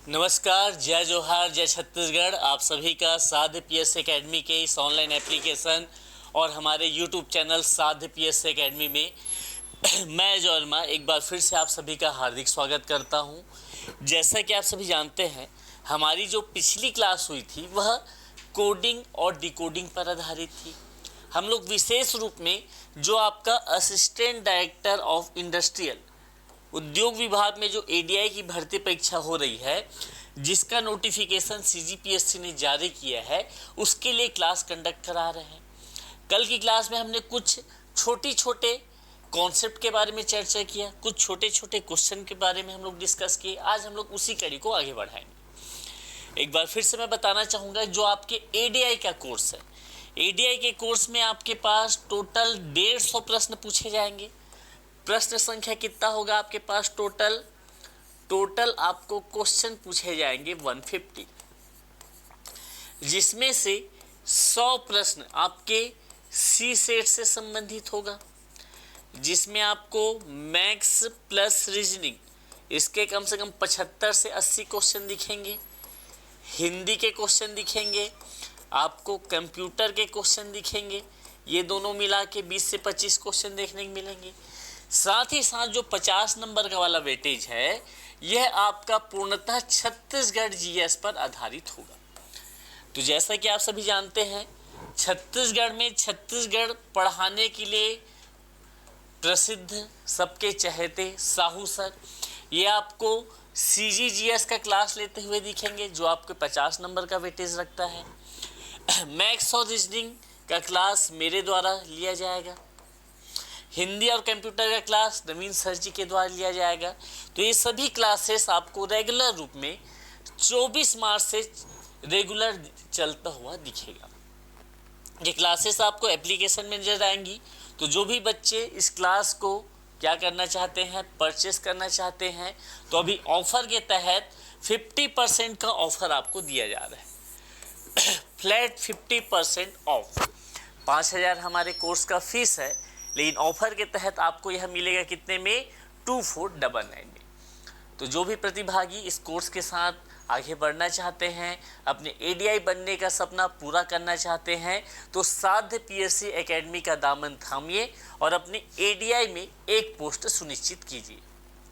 नमस्कार, जय जोहार, जय छत्तीसगढ़। आप सभी का साध्य पीएस एकेडमी के इस ऑनलाइन एप्लीकेशन और हमारे यूट्यूब चैनल साध्य पीएस एकेडमी में मैं वर्मा एक बार फिर से आप सभी का हार्दिक स्वागत करता हूं। जैसा कि आप सभी जानते हैं, हमारी जो पिछली क्लास हुई थी वह कोडिंग और डिकोडिंग पर आधारित थी। हम लोग विशेष रूप में जो आपका असिस्टेंट डायरेक्टर ऑफ इंडस्ट्रियल उद्योग विभाग में जो एडीआई की भर्ती परीक्षा हो रही है, जिसका नोटिफिकेशन सीजीपीएससी ने जारी किया है, उसके लिए क्लास कंडक्ट करा रहे हैं। कल की क्लास में हमने कुछ छोटे कॉन्सेप्ट के बारे में चर्चा किया, कुछ छोटे क्वेश्चन के बारे में हम लोग डिस्कस किए। आज हम लोग उसी कड़ी को आगे बढ़ाएंगे। एक बार फिर से मैं बताना चाहूँगा, जो आपके एडीआई का कोर्स है, एडीआई के कोर्स में आपके पास टोटल 150 प्रश्न पूछे जाएंगे। प्रश्न संख्या कितना होगा आपके पास? टोटल आपको क्वेश्चन पूछे जाएंगे 150, जिसमें से 100 प्रश्न आपके सी सेट से संबंधित होगा, जिसमें आपको मैथ्स प्लस रीजनिंग इसके कम से कम 75 से 80 क्वेश्चन दिखेंगे। हिंदी के क्वेश्चन दिखेंगे, आपको कंप्यूटर के क्वेश्चन दिखेंगे। ये दोनों मिला के 20 से 25 क्वेश्चन देखने को मिलेंगे। साथ ही साथ जो 50 नंबर का वाला वेटेज है, यह आपका पूर्णतः छत्तीसगढ़ जीएस पर आधारित होगा। तो जैसा कि आप सभी जानते हैं, छत्तीसगढ़ में छत्तीसगढ़ पढ़ाने के लिए प्रसिद्ध, सबके चहेते साहू सर, ये आपको सीजीजीएस का क्लास लेते हुए दिखेंगे, जो आपके 50 नंबर का वेटेज रखता है। मैथ्स और रीजनिंग का क्लास मेरे द्वारा लिया जाएगा। हिंदी और कंप्यूटर का क्लास नवीन सर जी के द्वारा लिया जाएगा। तो ये सभी क्लासेस आपको रेगुलर रूप में 24 मार्च से रेगुलर चलता हुआ दिखेगा। ये क्लासेस आपको एप्लीकेशन में नजर आएंगी। तो जो भी बच्चे इस क्लास को क्या करना चाहते हैं, परचेस करना चाहते हैं, तो अभी ऑफर के तहत 50% का ऑफर आपको दिया जा रहा है। Flat 50% of. 5,000 हमारे कोर्स का फीस है, लेकिन ऑफर के तहत आपको यह मिलेगा कितने में? 2499 में। तो जो भी प्रतिभागी इस कोर्स के साथ आगे बढ़ना चाहते हैं, अपने एडीआई बनने का सपना पूरा करना चाहते हैं, तो साध्य पीएससी एकेडमी का दामन थामिए और अपने एडीआई में एक पोस्ट सुनिश्चित कीजिए।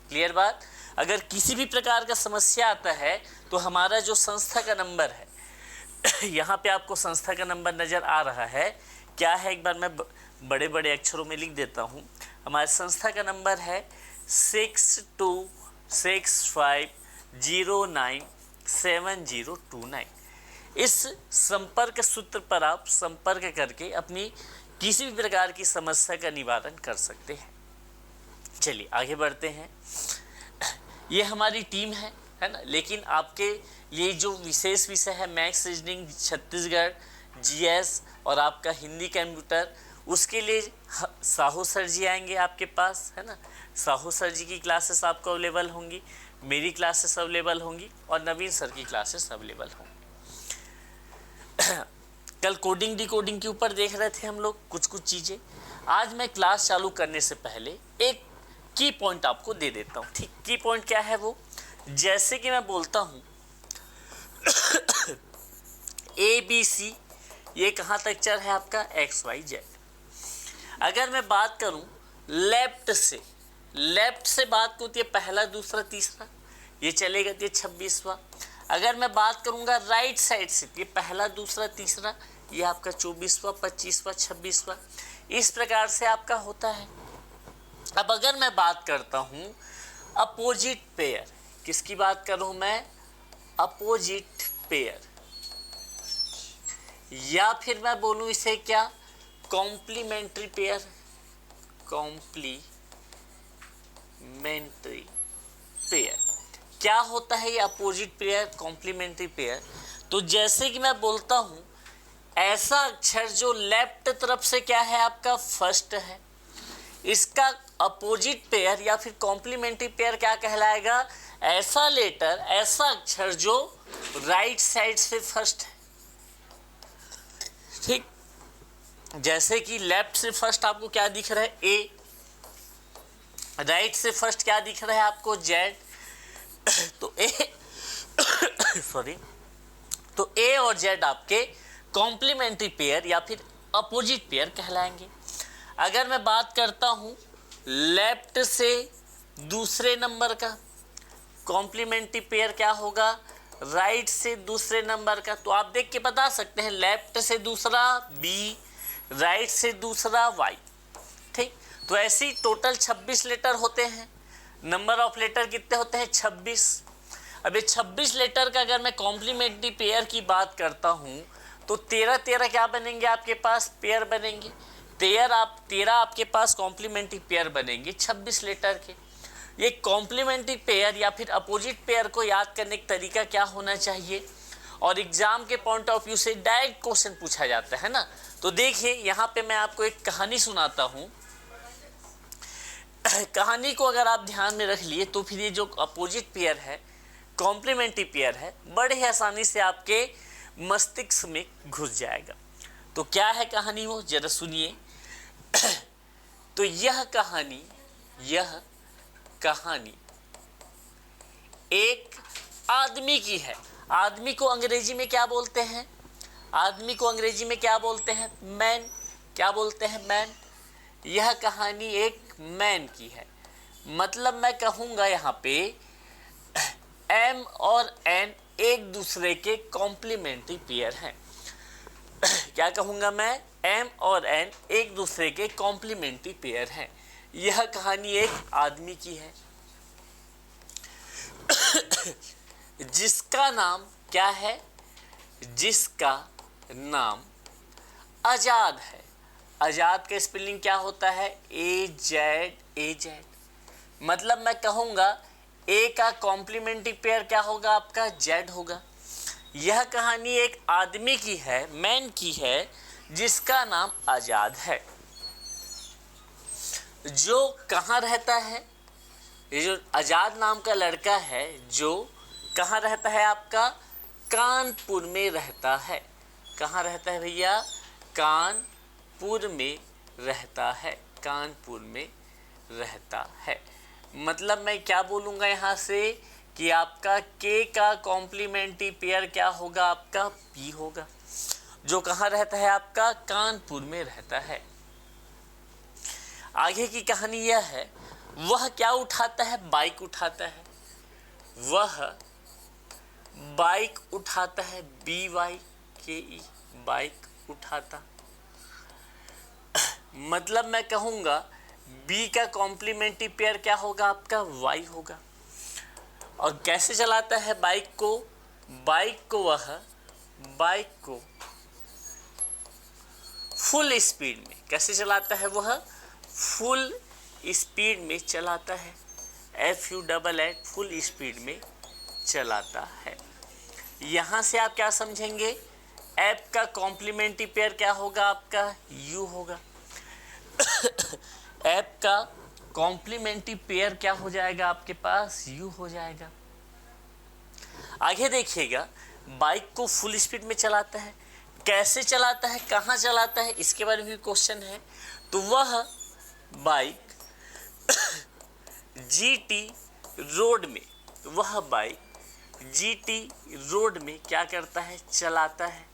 क्लियर बात? अगर किसी भी प्रकार का समस्या आता है तो हमारा जो संस्था का नंबर है, यहाँ पे आपको संस्था का नंबर नज़र आ रहा है, क्या है एक बार मैं बड़े अक्षरों में लिख देता हूँ। हमारे संस्था का नंबर है 6265097029। इस संपर्क सूत्र पर आप संपर्क करके अपनी किसी भी प्रकार की समस्या का निवारण कर सकते हैं। चलिए आगे बढ़ते हैं। ये हमारी टीम है ना, लेकिन आपके लिए जो विशेष विषय है मैथ्स, रीजनिंग, छत्तीसगढ़ जीएस और आपका हिंदी कंप्यूटर, उसके लिए साहू सर जी आएंगे आपके पास, है ना। साहू सर जी की क्लासेस आपको अवेलेबल होंगी, मेरी क्लासेस अवेलेबल होंगी और नवीन सर की क्लासेस अवेलेबल होंगी। कल कोडिंग डिकोडिंग के ऊपर देख रहे थे हम लोग कुछ चीज़ें। आज मैं क्लास चालू करने से पहले एक की पॉइंट आपको दे देता हूँ। ठीक, की पॉइंट क्या है वो? जैसे कि मैं बोलता हूँ ABC, ये कहाँ तक चल है आपका? XYZ। अगर मैं बात करूं लेफ्ट से बात होती है पहला, दूसरा, तीसरा, ये चलेगा, ये 26वां। अगर मैं बात करूंगा राइट साइड से, ये पहला, दूसरा, तीसरा, ये आपका 24वां, 25वां, 26वां, इस प्रकार से आपका होता है। अब अगर मैं बात करता हूं अपोजिट पेयर, किसकी बात करूं मैं? अपोजिट पेयर, या फिर मैं बोलूं इसे क्या? Complementary pair. कॉम्प्लीमेंट्री पेयर क्या होता है? ये अपोजिट पेयर, कॉम्प्लीमेंट्री पेयर। तो जैसे कि मैं बोलता हूं, ऐसा अक्षर जो लेफ्ट तरफ से क्या है आपका? फर्स्ट है, इसका अपोजिट पेयर या फिर कॉम्प्लीमेंट्री पेयर क्या कहलाएगा? ऐसा लेटर, ऐसा अक्षर जो राइट साइड से फर्स्ट है। ठीक, जैसे कि लेफ्ट से फर्स्ट आपको क्या दिख रहा है? ए। राइट से फर्स्ट क्या दिख रहा है आपको? जेड। तो ए सॉरी, तो ए और जेड आपके कॉम्प्लीमेंट्री पेयर या फिर अपोजिट पेयर कहलाएंगे। अगर मैं बात करता हूं लेफ्ट से दूसरे नंबर का, कॉम्प्लीमेंट्री पेयर क्या होगा, राइट से दूसरे नंबर का। तो आप देख के बता सकते हैं, लेफ्ट से दूसरा बी, राइट से दूसरा वाई। ठीक, तो ऐसे ही टोटल 26 लेटर होते हैं। नंबर ऑफ लेटर कितने होते हैं, 26। अब ये 26 लेटर का अगर मैं कॉम्प्लीमेंट्री पेयर की बात करता हूं तो 13 क्या बनेंगे आपके पास, पेयर बनेंगे। 13 आपके पास कॉम्प्लीमेंट्री पेयर बनेंगे 26 लेटर के। ये कॉम्प्लीमेंट्री पेयर या फिर अपोजिट पेयर को याद करने का तरीका क्या होना चाहिए, और एग्जाम के पॉइंट ऑफ व्यू से डायरेक्ट क्वेश्चन पूछा जाता है ना। तो देखिए यहाँ पे मैं आपको एक कहानी सुनाता हूँ। कहानी को अगर आप ध्यान में रख लिए तो फिर ये जो अपोजिट पेयर है, कॉम्प्लीमेंट्री पेयर है, बड़े ही आसानी से आपके मस्तिष्क में घुस जाएगा। तो क्या है कहानी, वो जरा सुनिए। तो यह कहानी एक आदमी की है। आदमी को अंग्रेजी में क्या बोलते हैं, आदमी को अंग्रेजी में क्या बोलते हैं, मैन। क्या बोलते हैं, मैन। यह कहानी एक मैन की है। मतलब मैं कहूँगा यहाँ पे एम और एन एक दूसरे के कॉम्प्लीमेंट्री पेयर हैं। क्या कहूँगा मैं, एम और एन एक दूसरे के कॉम्प्लीमेंट्री पेयर हैं। यह कहानी एक आदमी की है जिसका नाम क्या है, जिसका नाम आजाद है। आजाद का स्पेलिंग क्या होता है, AZ। मतलब मैं कहूँगा ए का कॉम्प्लीमेंट्री पेयर क्या होगा आपका, जेड होगा। यह कहानी एक आदमी की है, मैन की है, जिसका नाम आजाद है, जो कहाँ रहता है। ये जो आजाद नाम का लड़का है जो कहाँ रहता है आपका, कानपुर में रहता है। कहाँ रहता है भैया, कानपुर में रहता है, कानपुर में रहता है। मतलब मैं क्या बोलूँगा यहाँ से कि आपका के का कॉम्प्लीमेंट्री पेयर क्या होगा आपका, पी होगा, जो कहाँ रहता है आपका, कानपुर में रहता है। आगे की कहानी यह है, वह क्या उठाता है, बाइक उठाता है। वह बाइक उठाता है, BYKE, बाइक उठाता। मतलब मैं कहूँगा बी का कॉम्प्लीमेंट्री पेयर क्या होगा आपका, वाई होगा। और कैसे चलाता है बाइक को, बाइक को फुल स्पीड में। कैसे चलाता है वह, फुल स्पीड में चलाता है, FULL, फुल स्पीड में चलाता है। यहाँ से आप क्या समझेंगे, एफ का कॉम्प्लीमेंट्री पेयर क्या होगा आपका, यू होगा। एफ का कॉम्प्लीमेंट्री पेयर क्या हो जाएगा आपके पास, यू हो जाएगा। आगे देखिएगा, बाइक को फुल स्पीड में चलाता है। कैसे चलाता है, कहाँ चलाता है, इसके बारे में भी क्वेश्चन है। तो वह बाइक GT रोड में, वह बाइक GT रोड में क्या करता है, चलाता है।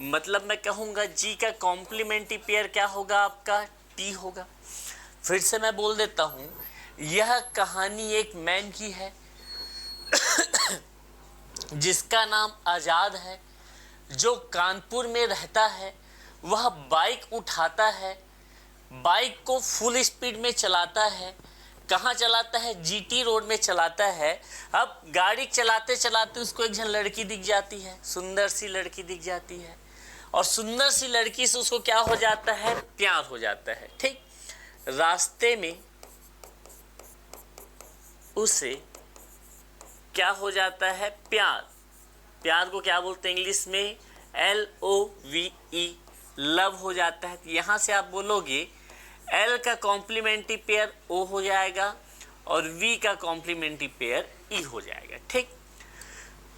मतलब मैं कहूँगा जी का कॉम्प्लीमेंट्री पेयर क्या होगा आपका, टी होगा। फिर से मैं बोल देता हूँ, यह कहानी एक मैन की है जिसका नाम आज़ाद है, जो कानपुर में रहता है। वह बाइक उठाता है, बाइक को फुल स्पीड में चलाता है। कहाँ चलाता है, GT रोड में चलाता है। अब गाड़ी चलाते चलाते उसको एक जन लड़की दिख जाती है, सुंदर सी लड़की दिख जाती है, और सुंदर सी लड़की से उसको क्या हो जाता है, प्यार हो जाता है। ठीक, रास्ते में उसे क्या हो जाता है, प्यार। प्यार को क्या बोलते हैं इंग्लिश में, LOVE, लव हो जाता है। यहाँ से आप बोलोगे L का कॉम्प्लीमेंट्री पेयर O हो जाएगा और V का कॉम्प्लीमेंट्री पेयर E हो जाएगा। ठीक,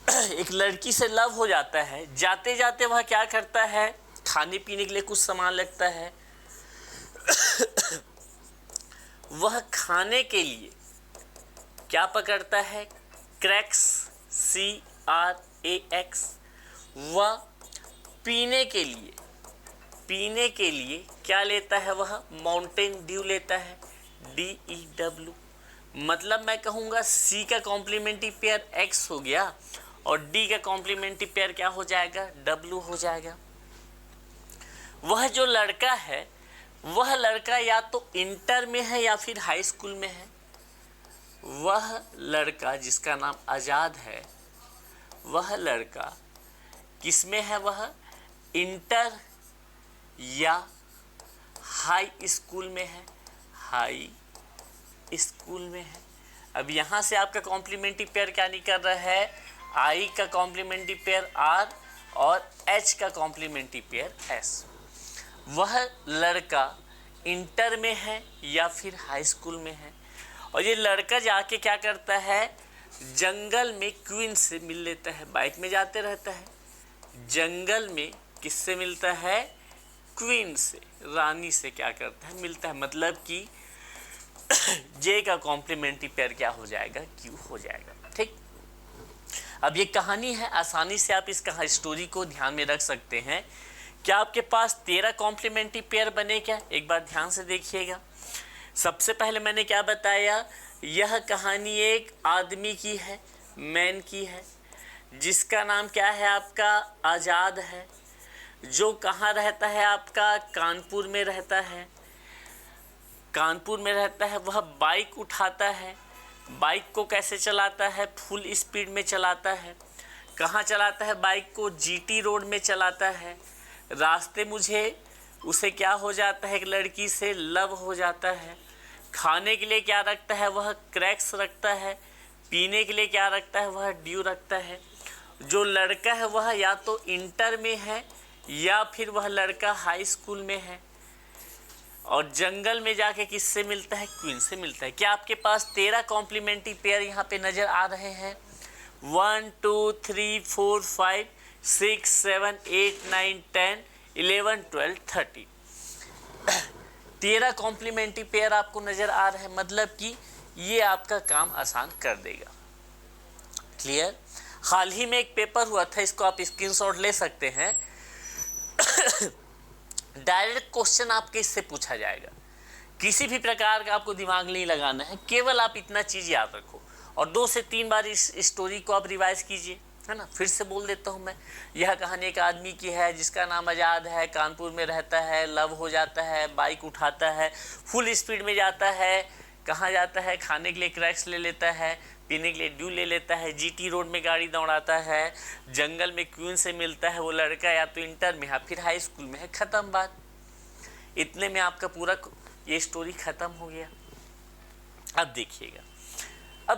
एक लड़की से लव हो जाता है, जाते जाते वह क्या करता है, खाने पीने के लिए कुछ सामान लगता है। वह खाने के लिए क्या पकड़ता है, क्रैक्स, RAX। वह पीने के लिए क्या लेता है, वह माउंटेन ड्यू लेता है, DEW। मतलब मैं कहूँगा C का कॉम्प्लीमेंट्री पेयर X हो गया और D का कॉम्प्लीमेंट्री पेयर क्या हो जाएगा, W हो जाएगा। वह जो लड़का है, वह लड़का या तो इंटर में है या फिर हाई स्कूल में है। वह लड़का जिसका नाम आज़ाद है, वह लड़का किस में है, वह इंटर या हाई स्कूल में है, हाई स्कूल में है। अब यहाँ से आपका कॉम्प्लीमेंट्री पेयर क्या निकल रहा है, I का कॉम्प्लीमेंट्री पेयर R और H का कॉम्प्लीमेंट्री पेयर S। वह लड़का इंटर में है या फिर हाई स्कूल में है और ये लड़का जाके क्या करता है, जंगल में क्वीन से मिल लेता है। बाइक में जाते रहता है, जंगल में किससे मिलता है, क्वीन से, रानी से क्या करता है, मिलता है। मतलब कि जे का कॉम्प्लीमेंट्री पेयर क्या हो जाएगा, क्यू हो जाएगा। ठीक, अब ये कहानी है, आसानी से आप इस स्टोरी को ध्यान में रख सकते हैं। क्या आपके पास 13 कॉम्प्लीमेंट्री पेयर बने क्या, एक बार ध्यान से देखिएगा। सबसे पहले मैंने क्या बताया, यह कहानी एक आदमी की है, मैन की है, जिसका नाम क्या है आपका, आज़ाद है, जो कहाँ रहता है आपका, कानपुर में रहता है। कानपुर में रहता है, वह बाइक उठाता है। बाइक को कैसे चलाता है, फुल स्पीड में चलाता है। कहाँ चलाता है बाइक को, GT रोड में चलाता है। रास्ते मुझे उसे क्या हो जाता है, एक लड़की से लव हो जाता है। खाने के लिए क्या रखता है, वह क्रैक्स रखता है। पीने के लिए क्या रखता है, वह ड्यू रखता है। जो लड़का है वह या तो इंटर में है या फिर वह लड़का हाई स्कूल में है और जंगल में जाके किससे मिलता है, क्वीन से मिलता है। क्या आपके पास 13 कॉम्प्लीमेंट्री पेयर यहाँ पे नज़र आ रहे हैं, 1 2 3 4 5 6 7 8 9 10 11 12 13 13 कॉम्प्लीमेंट्री पेयर आपको नज़र आ रहे हैं। मतलब कि ये आपका काम आसान कर देगा। क्लियर। हाल ही में एक पेपर हुआ था, इसको आप स्क्रीनशॉट ले सकते हैं। डायरेक्ट क्वेश्चन आपके इससे पूछा जाएगा, किसी भी प्रकार का आपको दिमाग नहीं लगाना है, केवल आप इतना चीज़ याद रखो और 2 से 3 बार इस स्टोरी को आप रिवाइज कीजिए, है ना। फिर से बोल देता हूँ मैं, यह कहानी एक आदमी की है जिसका नाम आज़ाद है, कानपुर में रहता है, लव हो जाता है, बाइक उठाता है, फुल स्पीड में जाता है। कहाँ जाता है, खाने के लिए क्रैक्स ले लेता है, पीने के लिए ड्यू ले लेता है, GT रोड में गाड़ी दौड़ाता है, जंगल में क्वीन से मिलता है। वो लड़का या तो इंटर में है फिर हाई स्कूल में है। ख़त्म बात। इतने में आपका पूरा ये स्टोरी ख़त्म हो गया। अब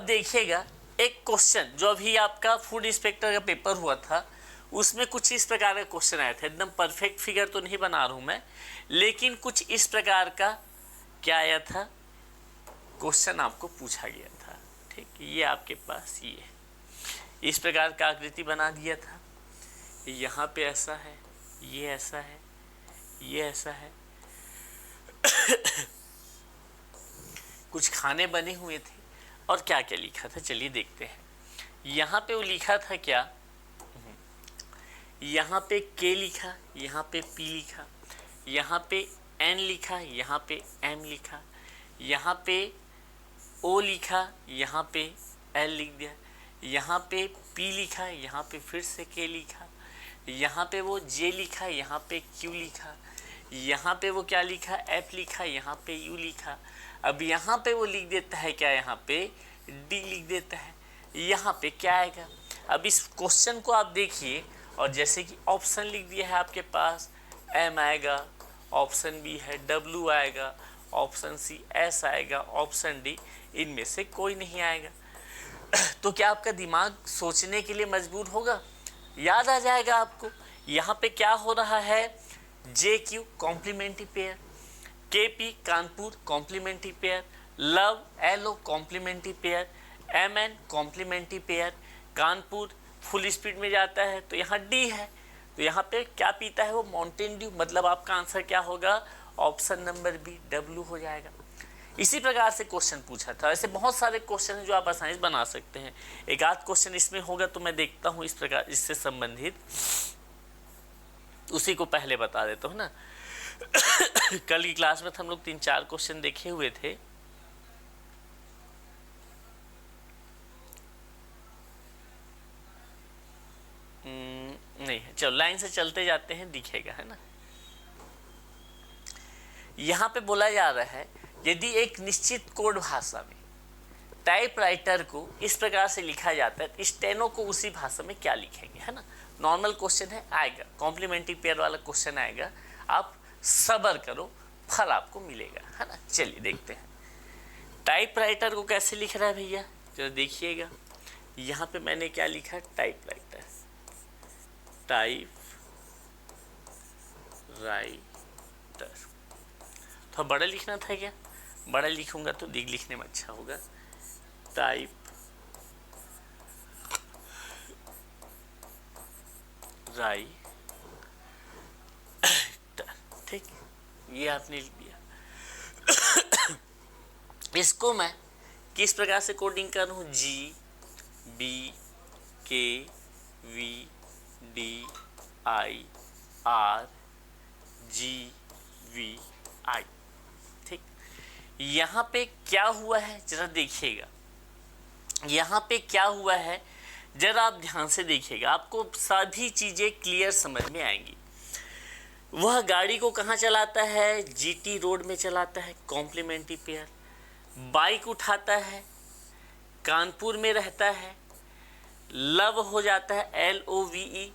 देखिएगा एक क्वेश्चन जो अभी आपका फूड इंस्पेक्टर का पेपर हुआ था, उसमें कुछ इस प्रकार का क्वेश्चन आया था। एकदम परफेक्ट फिगर तो नहीं बना रहा हूँ मैं, लेकिन कुछ इस प्रकार का क्या आया था, क्वेश्चन आपको पूछा गया था। ठीक, ये आपके पास ये है, इस प्रकार का आकृति बना दिया था। यहाँ पे ऐसा है, ये ऐसा है, ये ऐसा है। कुछ खाने बने हुए थे और क्या क्या लिखा था, चलिए देखते हैं। यहाँ पे वो लिखा था क्या, यहाँ पे K लिखा, यहाँ पे P लिखा, यहाँ पे N लिखा, यहाँ पे M लिखा, यहाँ पे O लिखा, यहाँ पे L लिख दिया, यहाँ पे P लिखा, यहाँ पे फिर से K लिखा, यहाँ पे वो J लिखा, यहाँ पे Q लिखा, यहाँ पे वो क्या लिखा, F लिखा, यहाँ पे U लिखा। अब यहाँ पे वो लिख देता है क्या, यहाँ पे D लिख देता है। यहाँ पे क्या आएगा, अब इस क्वेश्चन को आप देखिए और जैसे कि ऑप्शन लिख दिया है आपके पास, M आएगा, ऑप्शन B है W आएगा, ऑप्शन C S आएगा, ऑप्शन D इनमें से कोई नहीं आएगा। तो क्या आपका दिमाग सोचने के लिए मजबूर होगा, याद आ जाएगा आपको। यहाँ पे क्या हो रहा है, JQ complementary pair, KP Kanpur complementary pair, love LO complementary pair, MN complementary pair. Kanpur full speed में जाता है तो यहाँ D है, तो यहाँ पे क्या पीता है वो, माउंटेन ड्यू। मतलब आपका आंसर क्या होगा, ऑप्शन नंबर B W हो जाएगा। इसी प्रकार से क्वेश्चन पूछा था। ऐसे बहुत सारे क्वेश्चन हैं जो आप आसानी से बना सकते हैं। एक आध क्वेश्चन इसमें होगा तो मैं देखता हूँ इस प्रकार इससे संबंधित, उसी को पहले बता देता हूँ ना। कल की क्लास में हम लोग 3-4 क्वेश्चन देखे हुए थे। नहीं है, चलो लाइन से चलते जाते हैं, दिखेगा है ना। यहाँ पे बोला जा रहा है यदि एक निश्चित कोड भाषा में टाइपराइटर को इस प्रकार से लिखा जाता है, स्टेनो को उसी भाषा में क्या लिखेंगे, है ना। नॉर्मल क्वेश्चन है, आएगा कॉम्प्लीमेंट्री पेयर वाला क्वेश्चन आएगा, आप सब्र करो, फल आपको मिलेगा, है ना। चलिए देखते हैं टाइपराइटर को कैसे लिख रहा है भैया, चलो देखिएगा। यहाँ पे मैंने क्या लिखा, टाइपराइटर, टाइपराइटर थोड़ा बड़ा लिखना था क्या, बड़ा लिखूंगा तो लिखने में अच्छा होगा। टाइप राइटर, ठीक, ये आपने लिख दिया। इसको मैं किस प्रकार से कोडिंग करूँ, GBKVDIRGVI, ठीक। यहाँ पे क्या हुआ है जरा देखिएगा, यहाँ पे क्या हुआ है जरा आप ध्यान से देखिएगा, आपको सभी चीज़ें क्लियर समझ में आएंगी। वह गाड़ी को कहाँ चलाता है, GT रोड में चलाता है, कॉम्प्लीमेंट्री पेयर। बाइक उठाता है, कानपुर में रहता है, लव हो जाता है, LOVE।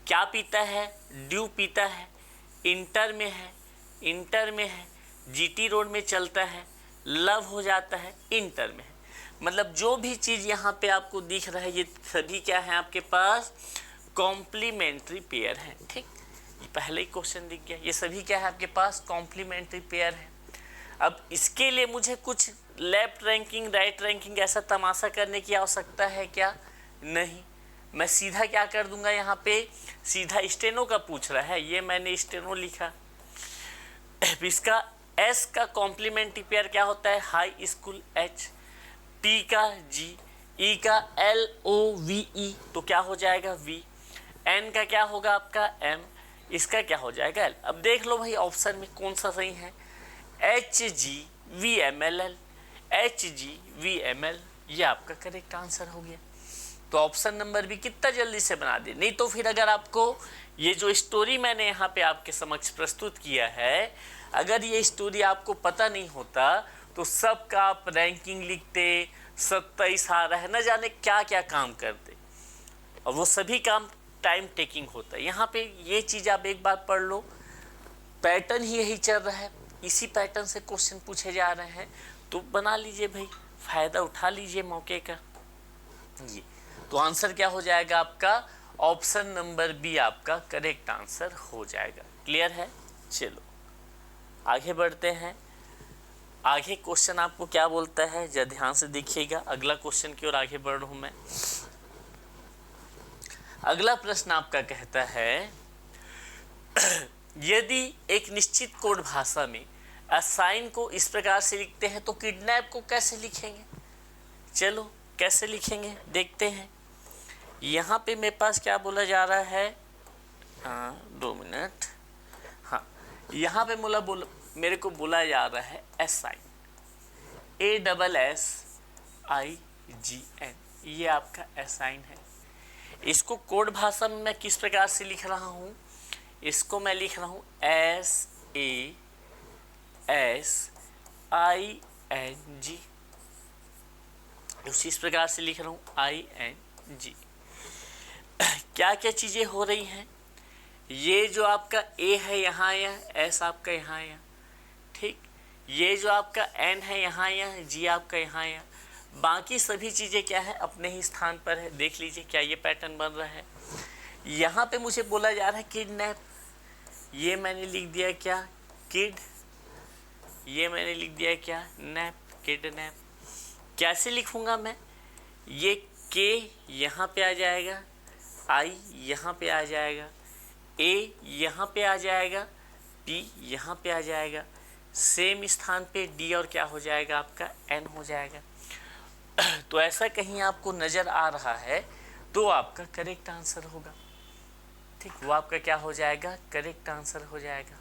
क्या पीता है, ड्यू पीता है, इंटर में है, GT रोड में चलता है, लव हो जाता है, इंटर में है। मतलब जो भी चीज़ यहाँ पे आपको दिख रहा है ये सभी क्या है आपके पास, कॉम्प्लीमेंट्री पेयर है, ठीक। पहले ही क्वेश्चन दिख गया, ये सभी क्या है आपके पास, कॉम्प्लीमेंट्री पेयर है। अब इसके लिए मुझे कुछ लेफ्ट रैंकिंग राइट रैंकिंग ऐसा तमाशा करने की आवश्यकता है क्या, नहीं। मैं सीधा क्या कर दूंगा, यहाँ पे सीधा स्टेनो का पूछ रहा है, ये मैंने स्टेनो लिखा। इसका S का कॉम्प्लीमेंट्री पेयर क्या होता है, हाई स्कूल H, T का G, E का LOVE तो क्या हो जाएगा V, N का क्या होगा आपका M, इसका क्या हो जाएगा L। अब देख लो भाई ऑप्शन में कौन सा सही है, HGVMLL, HGVML, ये आपका करेक्ट आंसर हो गया। तो ऑप्शन नंबर भी कितना जल्दी से बना दे। नहीं तो फिर अगर आपको ये जो स्टोरी मैंने यहाँ पे आपके समक्ष प्रस्तुत किया है, अगर ये स्टोरी आपको पता नहीं होता तो सबका आप रैंकिंग लिखते, 27 आ रहा है, न जाने क्या क्या काम करते, और वो सभी काम टाइम टेकिंग होता है। यहाँ पे ये चीज़ आप एक बार पढ़ लो, पैटर्न ही यही चल रहा है, इसी पैटर्न से क्वेश्चन पूछे जा रहे हैं, तो बना लीजिए भाई, फ़ायदा उठा लीजिए मौके का। ये तो आंसर क्या हो जाएगा आपका, ऑप्शन नंबर बी आपका करेक्ट आंसर हो जाएगा। क्लियर है, चलो आगे बढ़ते हैं। आगे क्वेश्चन आपको क्या बोलता है, जरा ध्यान से देखिएगा, अगला क्वेश्चन की ओर आगे बढ़ रहा हूं मैं। अगला प्रश्न आपका कहता है यदि एक निश्चित कोड भाषा में असाइन को इस प्रकार से लिखते हैं तो किडनैप को कैसे लिखेंगे। चलो कैसे लिखेंगे देखते हैं। यहाँ पे मेरे पास क्या बोला जा रहा है, 2 मिनट, हाँ यहाँ पे मेरे को बोला जा रहा है असाइन, ASSIGN, ये आपका असाइन है। इसको कोड भाषा में मैं किस प्रकार से लिख रहा हूँ, इसको मैं लिख रहा हूँ SASING, उसी इस प्रकार से लिख रहा हूँ ING। क्या क्या चीज़ें हो रही हैं, ये जो आपका A है यहाँ या S आपका यहाँ या, ठीक, ये जो आपका N है यहाँ या, G आपका यहाँ या, बाकी सभी चीज़ें क्या है अपने ही स्थान पर है। देख लीजिए क्या ये पैटर्न बन रहा है। यहाँ पे मुझे बोला जा रहा है किडनैप, ये मैंने लिख दिया क्या किड, ये मैंने लिख दिया क्या नैप, किडनैप। कैसे लिखूँगा मैं, ये के यहाँ पे आ जाएगा, आई यहाँ पे आ जाएगा, ए यहाँ पे आ जाएगा, पी यहाँ पे आ जाएगा, सेम स्थान पे डी और क्या हो जाएगा आपका एन हो जाएगा। तो ऐसा कहीं आपको नजर आ रहा है तो आपका करेक्ट आंसर होगा। ठीक, वो आपका क्या हो जाएगा, करेक्ट आंसर हो जाएगा।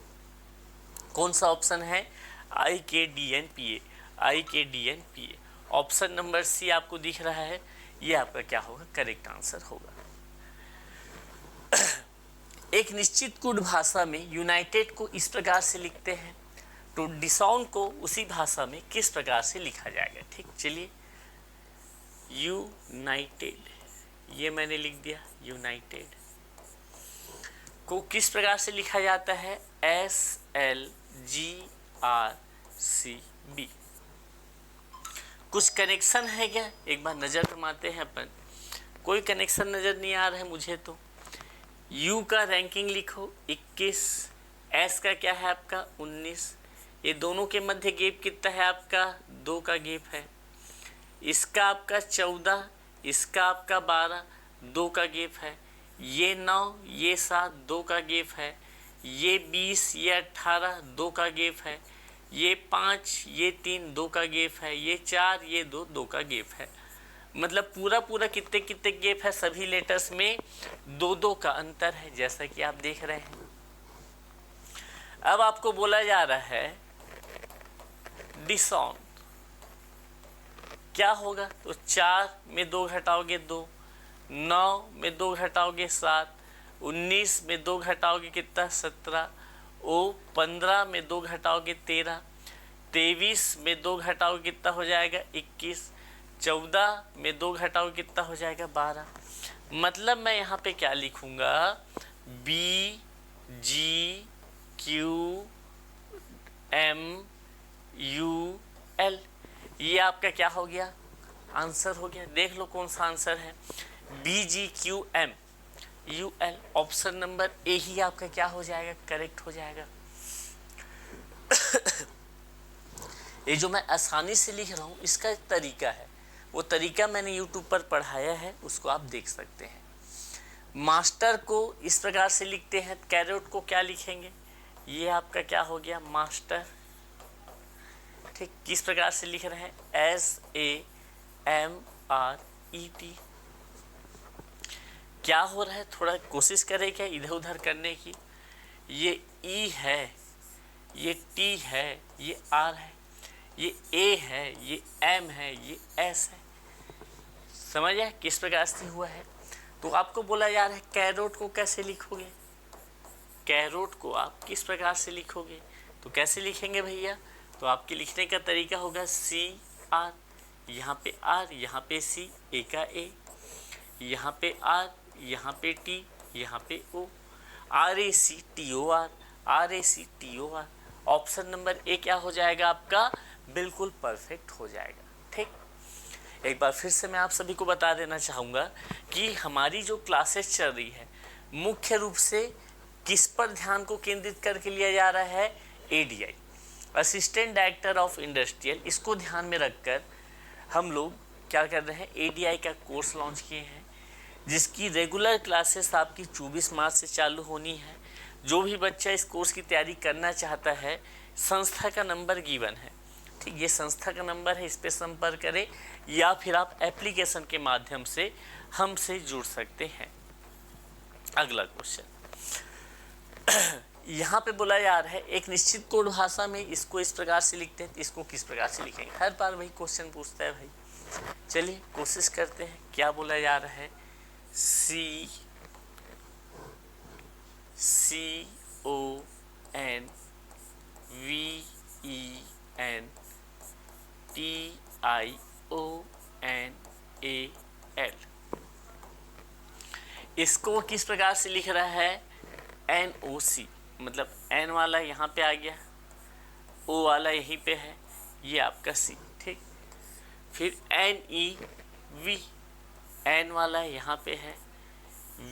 कौन सा ऑप्शन है, I K D N P A, I K D N P A. Option number C आपको दिख रहा है, ये आपका क्या होगा, करेक्ट आंसर होगा। एक निश्चित कोड भाषा में यूनाइटेड को इस प्रकार से लिखते हैं, तो डिसऑन को उसी भाषा में किस प्रकार से लिखा जाएगा। ठीक, चलिए यूनाइटेड, ये मैंने लिख दिया, यूनाइटेड को किस प्रकार से लिखा जाता है, SLGRCB। कुछ कनेक्शन है क्या, एक बार नजर घुमाते हैं अपन, कोई कनेक्शन नजर नहीं आ रहा है मुझे तो। U का रैंकिंग लिखो 21, S का क्या है आपका 19, ये दोनों के मध्य गैप कितना है आपका 2 का गैप है। इसका आपका 14, इसका आपका 12, 2 का गैप है। ये 9, ये 7, 2 का गैप है। ये 20, ये 18, 2 का गैप है। ये 5, ये 3, 2 का गैप है। ये 4, ये 2, 2 का गैप है। मतलब पूरा पूरा कितने कितने गैप है, सभी लेटर्स में 2-2 का अंतर है, जैसा कि आप देख रहे हैं। अब आपको बोला जा रहा है डिसऑन क्या होगा, तो 4 में 2 घटाओगे 2, 9 में 2 घटाओगे 7, 19 में 2 घटाओगे कितना 17, ओ 15 में 2 घटाओगे 13, 23 में 2 घटाओगे कितना हो जाएगा 21, 14 में 2 घटाओगे कितना हो जाएगा 12। मतलब मैं यहाँ पे क्या लिखूंगा, BGQMUL, ये आपका क्या हो गया, आंसर हो गया। देख लो कौन सा आंसर है, BGQMUL। ऑप्शन नंबर ए ही आपका क्या हो जाएगा, करेक्ट हो जाएगा। ये जो मैं आसानी से लिख रहा हूँ इसका एक तरीका है, वो तरीका मैंने YouTube पर पढ़ाया है, उसको आप देख सकते हैं। मास्टर को इस प्रकार से लिखते हैं, कैरेट को क्या लिखेंगे, ये आपका क्या हो गया मास्टर। ठीक, किस प्रकार से लिख रहे हैं, SAMRET। क्या हो रहा है, थोड़ा कोशिश करें क्या इधर उधर करने की। ये E है, ये T है, ये R है, ये A है, ये M है, ये S है। समझ आया किस प्रकार से हुआ है। तो आपको बोला जा रहा है कैरोट को कैसे लिखोगे, कैरोट को आप किस प्रकार से लिखोगे, तो कैसे लिखेंगे भैया, तो आपके लिखने का तरीका होगा CR, यहाँ पे R, यहाँ पे C, A का A, यहाँ पे R, यहाँ पे T, यहाँ पे O, RACTOR, RACTOR। Option number A क्या हो जाएगा आपका, बिल्कुल परफेक्ट हो जाएगा। ठीक, एक बार फिर से मैं आप सभी को बता देना चाहूँगा कि हमारी जो क्लासेस चल रही है मुख्य रूप से किस पर ध्यान को केंद्रित करके लिया जा रहा है, ADI, assistant director of industrial. इसको ध्यान में रखकर हम लोग क्या कर रहे हैं, ADI का कोर्स लॉन्च किए हैं, जिसकी रेगुलर क्लासेस आपकी 24 मार्च से चालू होनी है। जो भी बच्चा इस कोर्स की तैयारी करना चाहता है, संस्था का नंबर गिवन है, ठीक, ये संस्था का नंबर है, इस पर संपर्क करें या फिर आप एप्लीकेशन के माध्यम से हमसे जुड़ सकते हैं। अगला क्वेश्चन यहाँ पे बोला जा रहा है एक निश्चित कोड भाषा में इसको इस प्रकार से लिखते हैं, इसको किस प्रकार से लिखेंगे। हर बार वही क्वेश्चन पूछता है भाई। चलिए कोशिश करते हैं, क्या बोला जा रहा है, CONVENTIONAL, इसको किस प्रकार से लिख रहा है, NOC, मतलब N वाला यहाँ पे आ गया, O वाला यहीं पे है, ये आपका C। ठीक, फिर NEV, N वाला यहाँ पे है,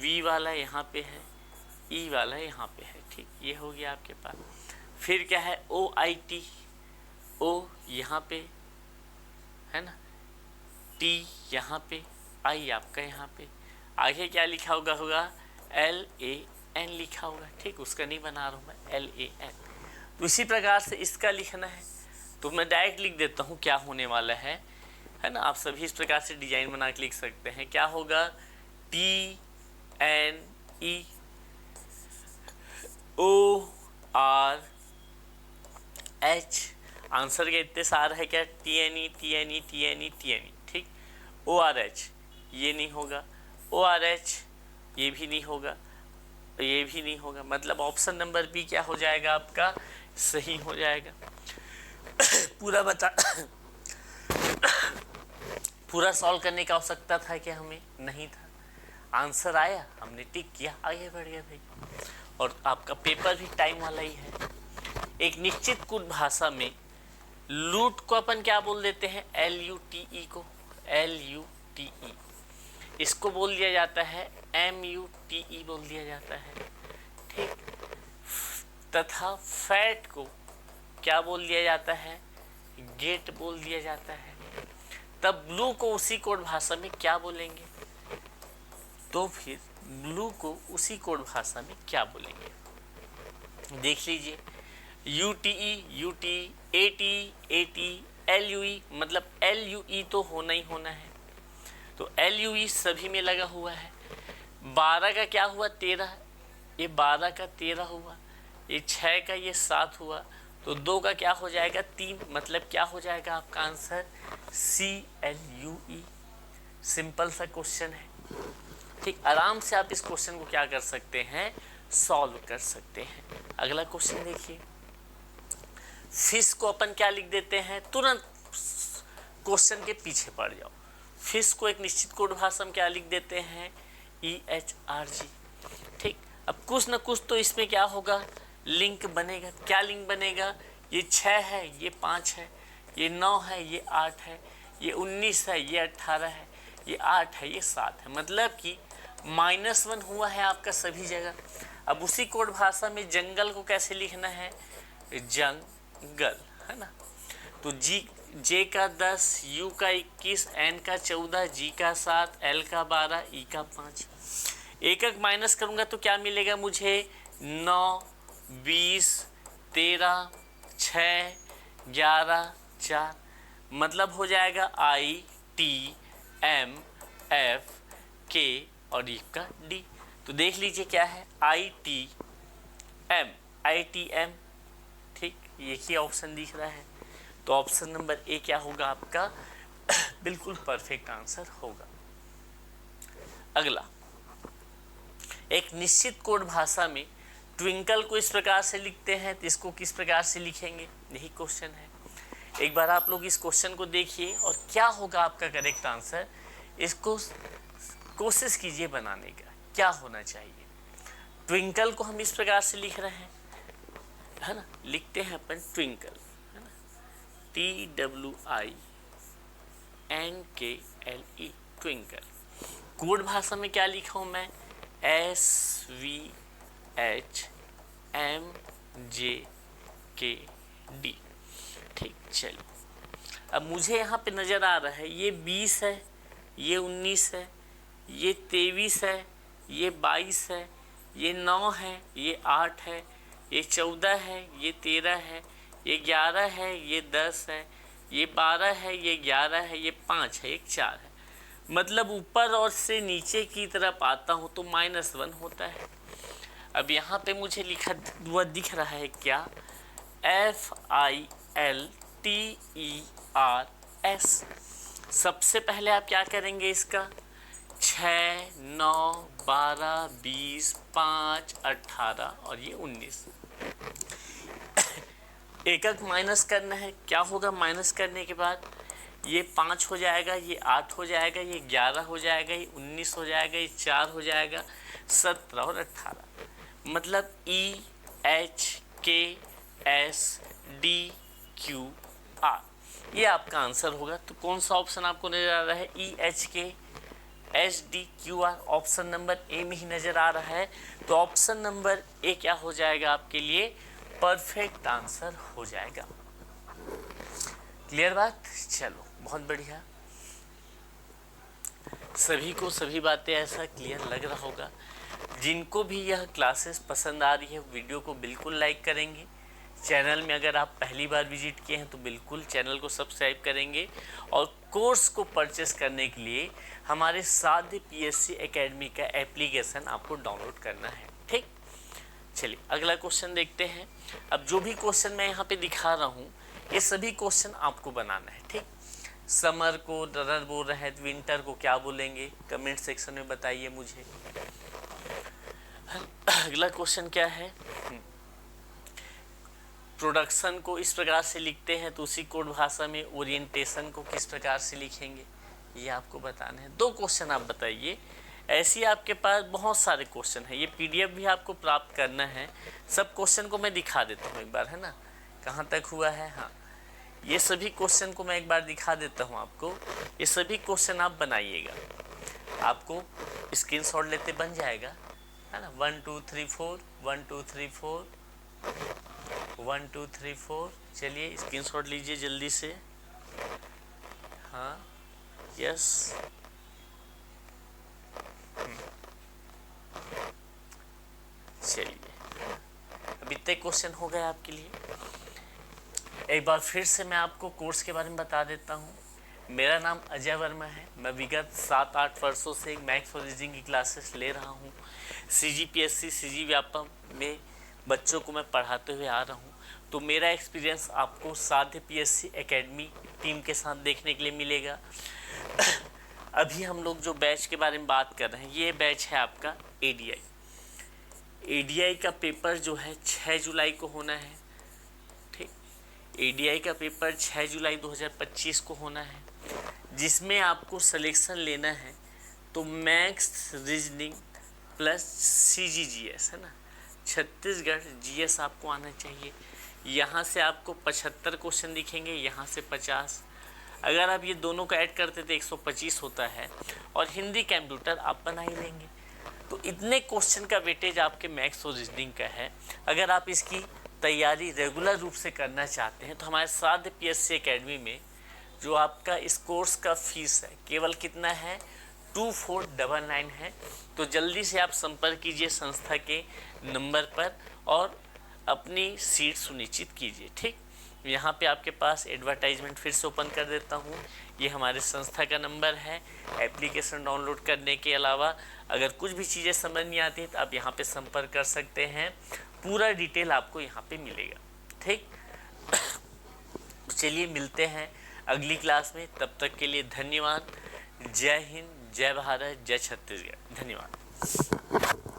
V वाला यहाँ पे है, E वाला यहाँ पे है। ठीक, ये हो गया आपके पास। फिर क्या है, OIT, O यहाँ पे है ना, T यहाँ पे, I आपका यहाँ पे, आगे क्या लिखा होगा LAN लिखा होगा। ठीक, उसका नहीं बना रहा हूँ मैं, LAN। तो तो इसी प्रकार से इसका लिखना है, तो मैं डायरेक्ट लिख देता हूँ क्या होने वाला है ना। आप सभी इस प्रकार से डिजाइन बना के लिख सकते हैं। क्या होगा, TNE ORH, आंसर के इतने सारे है क्या, TNE TNE TNE TNE, ठीक। ORH ये नहीं होगा, ORH ये भी नहीं होगा, ये भी नहीं होगा, मतलब ऑप्शन नंबर बी क्या हो जाएगा आपका, सही हो जाएगा। पूरा पूरा सॉल्व करने की आवश्यकता था क्या हमें, नहीं था। आंसर आया, हमने टिक किया, आगे बढ़ गया भाई। और आपका पेपर भी टाइम वाला ही है। एक निश्चित कुल भाषा में लूट को अपन क्या बोल देते हैं, LUTE को, LUTE। इसको बोल दिया जाता है MUTE बोल दिया जाता है, ठीक। तथा फैट को क्या बोल दिया जाता है, गेट बोल दिया जाता है। तब ब्लू को उसी कोड भाषा में क्या बोलेंगे, तो फिर ब्लू को उसी कोड भाषा में क्या बोलेंगे, देख लीजिए। UTE UTE, ATE ATE, LUE, मतलब LUE तो होना ही होना है, तो LUE सभी में लगा हुआ है। 12 का क्या हुआ, 13, ये 12 का 13 हुआ, ये 6 का ये 7 हुआ, तो 2 का क्या हो जाएगा, 3, मतलब क्या हो जाएगा आपका आंसर, CLUE। सिंपल सा क्वेश्चन है, ठीक। आराम से आप इस क्वेश्चन को क्या कर सकते हैं, सॉल्व कर सकते हैं। अगला क्वेश्चन देखिए। फिश को अपन क्या लिख देते हैं, तुरंत क्वेश्चन के पीछे पड़ जाओ। फिश को एक निश्चित कोड भाषा में क्या लिख देते हैं, EHRG, ठीक। अब कुछ न कुछ तो इसमें क्या होगा, लिंक बनेगा। क्या लिंक बनेगा, ये 6 है, ये 5 है, ये 9 है, ये 8 है, ये 19 है, ये 18 है, ये 8 है, ये 7 है, मतलब कि -1 हुआ है आपका सभी जगह। अब उसी कोड भाषा में जंगल को कैसे लिखना है, जंगल, है ना। तो J का 10, U का 21, N का 14, G का 7, L का 12, E का 5। एक एक माइनस करूंगा तो क्या मिलेगा मुझे, 9, 20, 13, 6, 11, 4, मतलब हो जाएगा ITMFK और E का D। तो देख लीजिए क्या है, ITM, ठीक, ये ही ऑप्शन दिख रहा है। तो ऑप्शन नंबर ए क्या होगा आपका, बिल्कुल परफेक्ट आंसर होगा। अगला, एक निश्चित कोड भाषा में ट्विंकल को इस प्रकार से लिखते हैं, तो इसको किस प्रकार से लिखेंगे, यही क्वेश्चन है। एक बार आप लोग इस क्वेश्चन को देखिए और क्या होगा आपका करेक्ट आंसर, इसको कोशिश कीजिए बनाने का, क्या होना चाहिए। ट्विंकल को हम इस प्रकार से लिख रहे हैं, है ना, लिखते हैं अपन ट्विंकल, है ना, TWINKLE, ट्विंकल। कोड भाषा में क्या लिखा हूं मैं, SVHMJKD, ठीक। चलिए, अब मुझे यहाँ पे नज़र आ रहा है ये 20 है, ये 19 है, ये 23 है, ये 22 है, ये 9 है, ये 8 है, ये 14 है, ये 13 है, ये 11 है, ये 10 है, ये 12 है, ये 11 है, ये 5 है, एक 4 है, मतलब ऊपर और से नीचे की तरफ आता हूँ तो -1 होता है। अब यहाँ पे मुझे लिखा हुआ दिख रहा है क्या, FILTERS। सबसे पहले आप क्या करेंगे, इसका 6, 9, 12, 20, 5, 18 और ये 19, एक एक माइनस करना है। क्या होगा माइनस करने के बाद, ये 5 हो जाएगा, ये 8 हो जाएगा, ये 11 हो जाएगा, ये 19 हो जाएगा, ये 4 हो जाएगा, 17 और 18, मतलब EHKSDQR, ये आपका आंसर होगा। तो कौन सा ऑप्शन आपको नजर आ रहा है, EHKSDQR, ऑप्शन नंबर ए में ही नजर आ रहा है। तो ऑप्शन नंबर ए क्या हो जाएगा आपके लिए, परफेक्ट आंसर हो जाएगा। क्लियर बात, चलो बहुत बढ़िया। सभी को सभी बातें ऐसा क्लियर लग रहा होगा। जिनको भी यह क्लासेस पसंद आ रही है वीडियो को बिल्कुल लाइक करेंगे, चैनल में अगर आप पहली बार विजिट किए हैं तो बिल्कुल चैनल को सब्सक्राइब करेंगे और कोर्स को परचेस करने के लिए हमारे साध्य पीएससी एकेडमी का एप्लीकेशन आपको डाउनलोड करना है। ठीक, चलिए अगला क्वेश्चन देखते हैं। अब जो भी क्वेश्चन मैं यहाँ पे दिखा रहा हूँ ये सभी क्वेश्चन आपको बनाना है। ठीक, समर को रनर बोल रहे हैं, विंटर को क्या बोलेंगे कमेंट सेक्शन में बताइए मुझे। अगला क्वेश्चन क्या है, प्रोडक्शन को इस प्रकार से लिखते हैं तो उसी कोड भाषा में ओरिएंटेशन को किस प्रकार से लिखेंगे ये आपको बताना है। 2 क्वेश्चन आप बताइए। ऐसी आपके पास बहुत सारे क्वेश्चन हैं, ये पीडीएफ भी आपको प्राप्त करना है। सब क्वेश्चन को मैं दिखा देता हूँ एक बार, है ना, कहाँ तक हुआ है। हाँ, ये सभी क्वेश्चन को मैं एक बार दिखा देता हूँ आपको। ये सभी क्वेश्चन आप बनाइएगा, आपको स्क्रीनशॉट लेते बन जाएगा, है ना। 1 2 3 4 1 2 3 4 1 2 3 4। चलिए स्क्रीनशॉट लीजिए जल्दी से। हाँ, यस, चलिए अब इतने क्वेश्चन हो गए आपके लिए। एक बार फिर से मैं आपको कोर्स के बारे में बता देता हूँ। मेरा नाम अजय वर्मा है। मैं विगत 7-8 वर्षों से मैथ्स और रीजनिंग की क्लासेस ले रहा हूँ। CGPSC CG व्यापम में बच्चों को मैं पढ़ाते हुए आ रहा हूँ। तो मेरा एक्सपीरियंस आपको साध्य पीएससी एकेडमी टीम के साथ देखने के लिए मिलेगा। अभी हम लोग जो बैच के बारे में बात कर रहे हैं, ये बैच है आपका ADI का पेपर जो है 6 जुलाई को होना है। ठीक, ADI का पेपर 6 जुलाई 2025 को होना है, जिसमें आपको सिलेक्शन लेना है तो मैथ्स रीजनिंग प्लस CGGS, है ना, छत्तीसगढ़ GS आपको आना चाहिए। यहाँ से आपको 75 क्वेश्चन दिखेंगे, यहाँ से 50। अगर आप ये दोनों को ऐड करते तो 125 होता है, और हिंदी कंप्यूटर आप बना ही लेंगे। तो इतने क्वेश्चन का वेटेज आपके मैथ्स और रीजनिंग का है। अगर आप इसकी तैयारी रेगुलर रूप से करना चाहते हैं तो हमारे साध्य पीएससी एकेडमी में जो आपका इस कोर्स का फीस है केवल कितना है, 2499 है। तो जल्दी से आप संपर्क कीजिए संस्था के नंबर पर और अपनी सीट सुनिश्चित कीजिए। ठीक, यहाँ पे आपके पास एडवर्टाइजमेंट फिर से ओपन कर देता हूँ। ये हमारे संस्था का नंबर है। एप्लीकेशन डाउनलोड करने के अलावा अगर कुछ भी चीज़ें समझ नहीं आती तो आप यहाँ पे संपर्क कर सकते हैं। पूरा डिटेल आपको यहाँ पे मिलेगा। ठीक, चलिए मिलते हैं अगली क्लास में। तब तक के लिए धन्यवाद। जय हिंद, जय भारत, जय छत्तीसगढ़। धन्यवाद।